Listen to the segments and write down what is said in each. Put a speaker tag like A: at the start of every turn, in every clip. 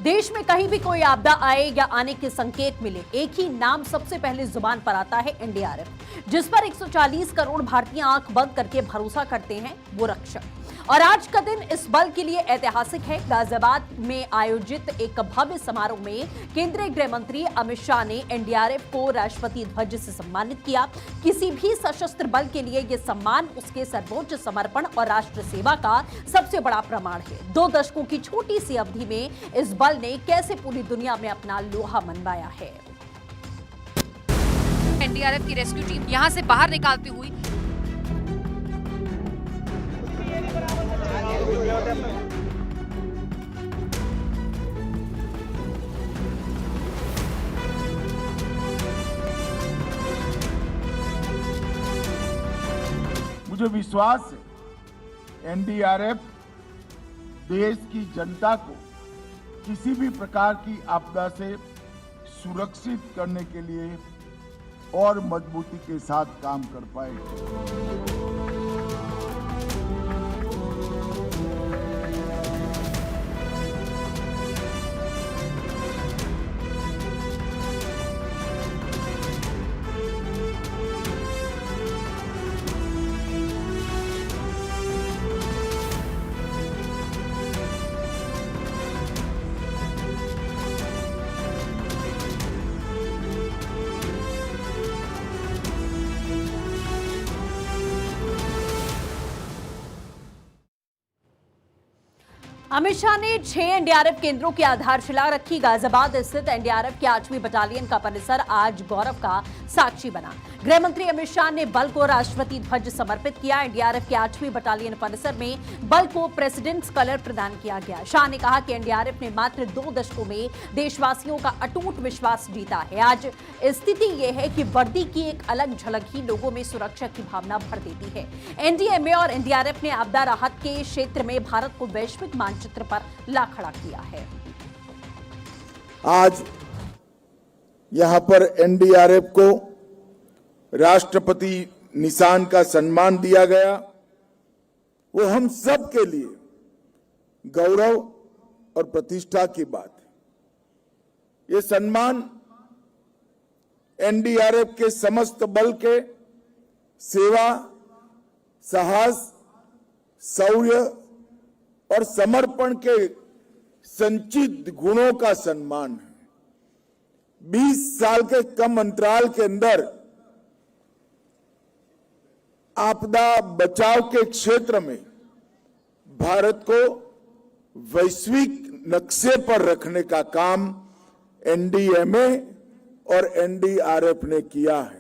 A: देश में कहीं भी कोई आपदा आए या आने के संकेत मिले, एक ही नाम सबसे पहले जुबान पर आता है एनडीआरएफ, जिस पर 140 करोड़ भारतीय आंख बंद करके भरोसा करते हैं, वो रक्षक। और आज का दिन इस बल के लिए ऐतिहासिक है। गाजियाबाद में आयोजित एक भव्य समारोह में केंद्रीय गृह मंत्री अमित शाह ने एनडीआरएफ को राष्ट्रपति ध्वज से सम्मानित किया। किसी भी सशस्त्र बल के लिए यह सम्मान उसके सर्वोच्च समर्पण और राष्ट्र सेवा का सबसे बड़ा प्रमाण है। 2 दशकों की छोटी सी अवधि में इस बल ने कैसे पूरी दुनिया में अपना लोहा मनवाया है।
B: एनडीआरएफ की रेस्क्यू टीम यहां से बाहर निकालती हुई
C: मुझे विश्वास है एनडीआरएफ देश की जनता को किसी भी प्रकार की आपदा से सुरक्षित करने के लिए और मजबूती के साथ काम कर पाएगी।
A: अमित शाह ने 6 एनडीआरएफ केंद्रों की आधारशिला रखी। गाजियाबाद स्थित एनडीआरएफ की 8वीं बटालियन का परिसर आज गौरव का साक्षी बना। गृह मंत्री अमित शाह ने बल को राष्ट्रपति ध्वज समर्पित किया। एनडीआरएफ की 8वीं बटालियन परिसर में बल को प्रेसिडेंट्स कलर प्रदान किया गया। शाह ने कहा कि एनडीआरएफ ने मात्र 2 दशकों में देशवासियों का अटूट विश्वास जीता है। आज स्थिति यह है कि वर्दी की एक अलग झलक ही लोगों में सुरक्षा की भावना भर देती है। एनडीएमए और एनडीआरएफ ने आपदा राहत के क्षेत्र में भारत को वैश्विक मानचित्र पर ला खड़ा किया है।
C: आज यहां पर एनडीआरएफ को राष्ट्रपति निशान का सम्मान दिया गया। वो हम सब के लिए गौरव और प्रतिष्ठा की बात है। ये सम्मान एनडीआरएफ के समस्त बल के सेवा, साहस, शौर्य और समर्पण के संचित गुणों का सम्मान है। 20 साल के कम अंतराल के अंदर आपदा बचाव के क्षेत्र में भारत को वैश्विक नक्शे पर रखने का काम एनडीएमए और एनडीआरएफ ने किया है।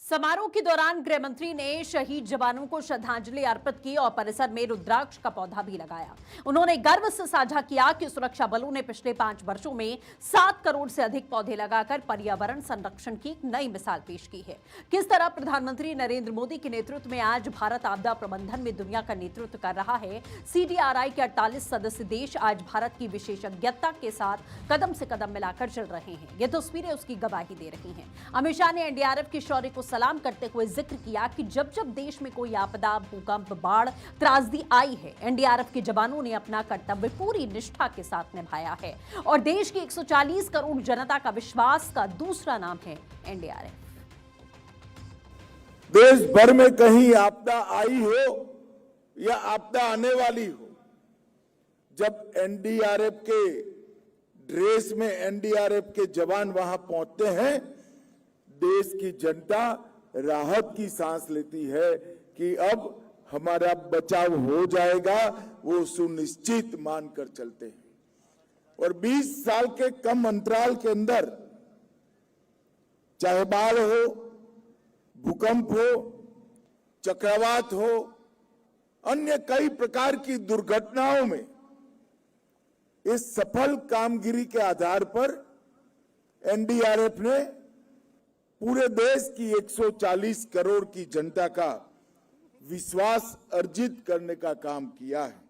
A: समारोह के दौरान गृह मंत्री ने शहीद जवानों को श्रद्धांजलि अर्पित की और परिसर में रुद्राक्ष का पौधा भी लगाया। उन्होंने गर्व से साझा किया कि सुरक्षा बलों ने पिछले 5 वर्षों में 7 करोड़ से अधिक पौधे लगाकर पर्यावरण संरक्षण की एक नई मिसाल पेश की है। किस तरह प्रधानमंत्री नरेंद्र मोदी के नेतृत्व में आज भारत आपदा प्रबंधन में दुनिया का नेतृत्व कर रहा है। सीडीआरआई के 48 सदस्य देश आज भारत की विशेषज्ञता के साथ कदम से कदम मिलाकर चल रहे हैं। ये तस्वीरें उसकी गवाही दे रही हैं। अमित शाह ने एनडीआरएफ के शौर्य को सलाम करते हुए जिक्र किया कि जब जब देश में कोई आपदा, भूकंप, बाढ़, त्रासदी आई है, एनडीआरएफ के जवानों ने अपना कर्तव्य पूरी निष्ठा के साथ निभाया है और देश की 140 करोड़ जनता का विश्वास का दूसरा नाम है एनडीआरएफ।
C: देश भर में कहीं आपदा आई हो या आपदा आने वाली हो, जब एनडीआरएफ के ड्रेस में एनडीआरएफ के जवान वहां पहुंचते हैं, देश की जनता राहत की सांस लेती है कि अब हमारा बचाव हो जाएगा, वो सुनिश्चित मानकर चलते हैं। और 20 साल के कम अंतराल के अंदर चाहे बाढ़ हो, भूकंप हो, चक्रवात हो, अन्य कई प्रकार की दुर्घटनाओं में इस सफल कामगिरी के आधार पर एनडीआरएफ ने पूरे देश की 140 करोड़ की जनता का विश्वास अर्जित करने का काम किया है।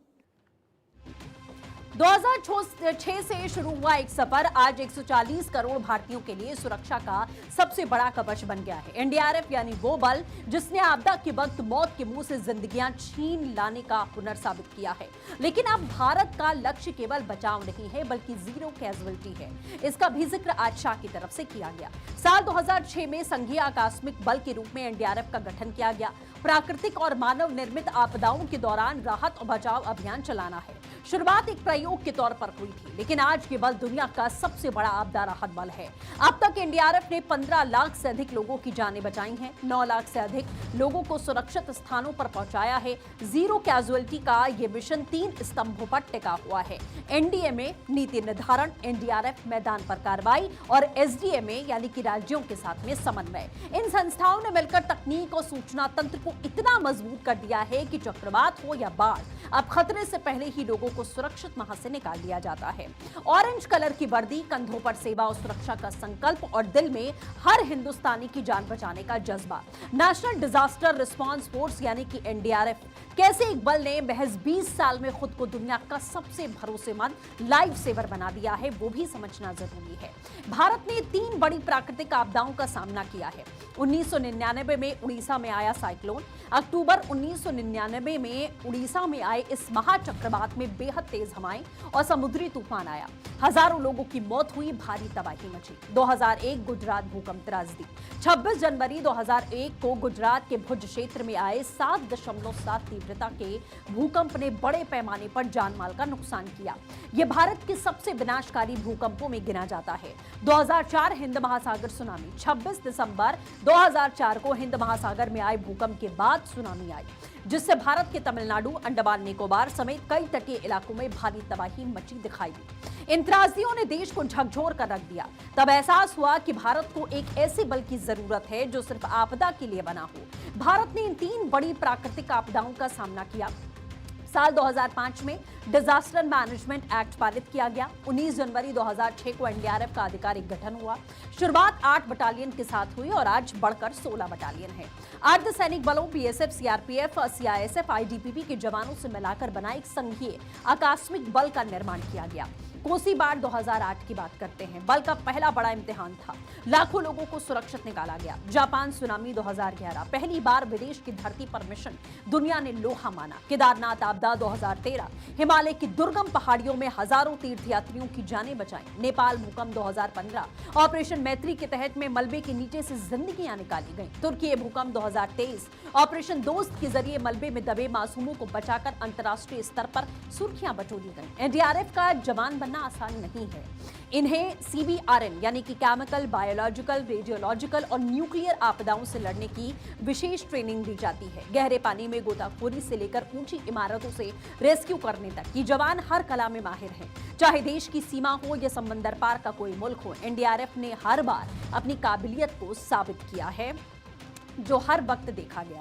A: 2006 से शुरू हुआ एक सफर आज 140 करोड़ भारतीयों के लिए सुरक्षा का सबसे बड़ा कवच बन गया है। एनडीआरएफ यानी वो बल जिसने आपदा के वक्त मौत के मुंह से जिंदगियां छीन लाने का हुनर साबित किया है। लेकिन अब भारत का लक्ष्य केवल बचाव नहीं है बल्कि जीरो कैजुअलिटी है। इसका भी जिक्र आज शाह की तरफ से किया गया। साल 2006 में संघीय आकस्मिक बल के रूप में एनडीआरएफ का गठन किया गया। प्राकृतिक और मानव निर्मित आपदाओं के दौरान राहत और बचाव अभियान चलाना है। शुरुआत एक प्रयोग के तौर पर हुई थी, लेकिन आज ये बल दुनिया का सबसे बड़ा आपदा राहत बल है। अब तक एनडीआरएफ ने 15 लाख से अधिक लोगों की जानें बचाई हैं, 9 लाख से अधिक लोगों को सुरक्षित स्थानों पर पहुंचाया है। जीरो कैजुअलिटी का ये मिशन 3 स्तंभों पर टिका हुआ है। एनडीएमए नीति निर्धारण, एनडीआरएफ मैदान पर कार्रवाई और एसडीएमए यानी कि राज्यों के साथ में समन्वय। इन संस्थाओं ने मिलकर तकनीक और सूचना तंत्र को इतना मजबूत कर दिया है कि चक्रवात हो या बाढ़, अब खतरे से पहले ही लोगों को सुरक्षित वहां से निकाल दिया जाता है। ऑरेंज कलर की वर्दी, कंधों पर सेवा और सुरक्षा का संकल्प और दिल में हर हिंदुस्तानी की जान बचाने का जज्बा। नेशनल डिजास्टर रिस्पांस फोर्स यानी कि एनडीआरएफ कैसे एक बल ने महज 20 साल में खुद को दुनिया का सबसे भरोसेमंद लाइफ सेवर बना दिया है, वो भी समझना जरूरी है। भारत ने 3 बड़ी प्राकृतिक आपदाओं का सामना किया है। 1999 में उड़ीसा में आया साइक्लोन, अक्टूबर 1999 में उड़ीसा में आए इस महाचक्रवात में बेहद तेज हवाएं और समुद्री तूफान आया। हजारों लोगों की मौत हुई, भारी तबाही मची। 2001 गुजरात भूकंप त्रासदी। 26 जनवरी 2001 को गुजरात के भुज क्षेत्र में आए 7.7 तीव्रता के भूकंप ने बड़े पैमाने पर जानमाल का नुकसान किया। यह भारत के सबसे विनाशकारी भूकंपों में गिना जाता है। 2004 हिंद महासागर सुनामी। 26 दिसंबर 2004 को हिंद महासागर में आए भूकंप के बाद सुनामी आई, जिससे भारत के तमिलनाडु, अंडमान निकोबार समेत कई तटीय इलाकों में भारी तबाही मची दिखाई दी। इन त्रासदियों ने देश को झकझोर कर रख दिया। तब एहसास हुआ कि भारत को एक ऐसे बल की जरूरत है जो सिर्फ आपदा के लिए बना हो। भारत ने इन 3 बड़ी प्राकृतिक आपदाओं का सामना किया। साल 2005 में डिजास्टर मैनेजमेंट एक्ट पारित किया गया। 19 जनवरी 2006 को एनडीआरएफ का आधिकारिक गठन हुआ। शुरुआत 8 बटालियन के साथ हुई और आज बढ़कर 16 बटालियन है। अर्धसैनिक बलों बीएसएफ, सीआरपीएफ, सीआईएसएफ, आईटीबीपी के जवानों से मिलाकर बना एक संघीय आकस्मिक बल का निर्माण किया गया। कोसी बाढ़ 2008 की बात करते हैं। बल का पहला बड़ा इम्तिहान था। लाखों लोगों को सुरक्षित निकाला गया। जापान सुनामी 2011, पहली बार विदेश की धरती पर मिशन, दुनिया ने लोहा माना। केदारनाथ आपदा 2013, हिमालय की दुर्गम पहाड़ियों में हजारों तीर्थयात्रियों की जानें बचाई। नेपाल भूकंप 2015, ऑपरेशन मैत्री के तहत में मलबे के नीचे से जिंदगियां निकाली गई। तुर्की भूकंप 2023, ऑपरेशन दोस्त के जरिए मलबे में दबे मासूमों को बचाकर अंतर्राष्ट्रीय स्तर पर सुर्खियां बटोरी गई। एनडीआरएफ का जवान बनना आसान नहीं है। इन्हें सीबीआरएन यानी कि केमिकल, बायोलॉजिकल, रेडियोलॉजिकल और न्यूक्लियर आपदाओं से लड़ने की विशेष ट्रेनिंग दी जाती है। गहरे पानी में गोताखोरी से लेकर ऊंची इमारतों से रेस्क्यू करने तक ये जवान हर कला में माहिर हैं। चाहे देश की सीमा हो या समंदर पार का कोई मुल्क हो, एनडीआरएफ ने हर बार अपनी काबिलियत को साबित किया है, जो हर वक्त देखा गया।